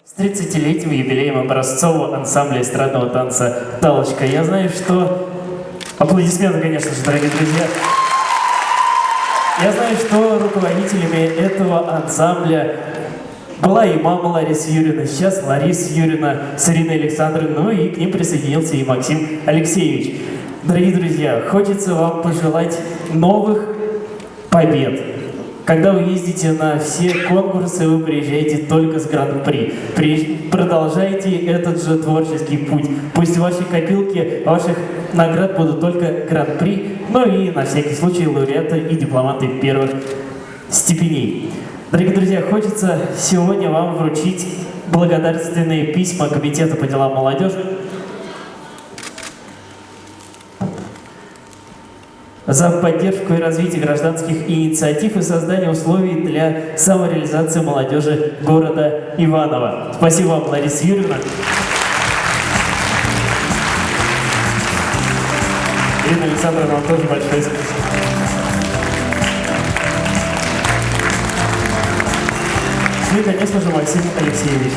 С 30-летним юбилеем образцового ансамбля эстрадного танца «Талочка». Я знаю, что... Аплодисменты, конечно же, дорогие друзья. Я знаю, что руководителями этого ансамбля была и мама Лариса Юрьевна, сейчас Лариса Юрьевна с Ириной Александровной, ну и к ним присоединился и Максим Алексеевич. Дорогие друзья, хочется вам пожелать новых побед. Когда вы ездите на все конкурсы, вы приезжаете только с Гран-при. Продолжайте этот же творческий путь. Пусть в вашей копилке ваших наград будут только Гран-при, ну и на всякий случай лауреаты и дипломанты первых степеней. Дорогие друзья, хочется сегодня вам вручить благодарственные письма Комитета по делам молодежи за поддержку и развитие гражданских инициатив и создание условий для самореализации молодежи города Иваново. Спасибо вам, Лариса Юрьевна. Ирина Александровна, вам тоже большое спасибо. Ну и, конечно же, Максим Алексеевич.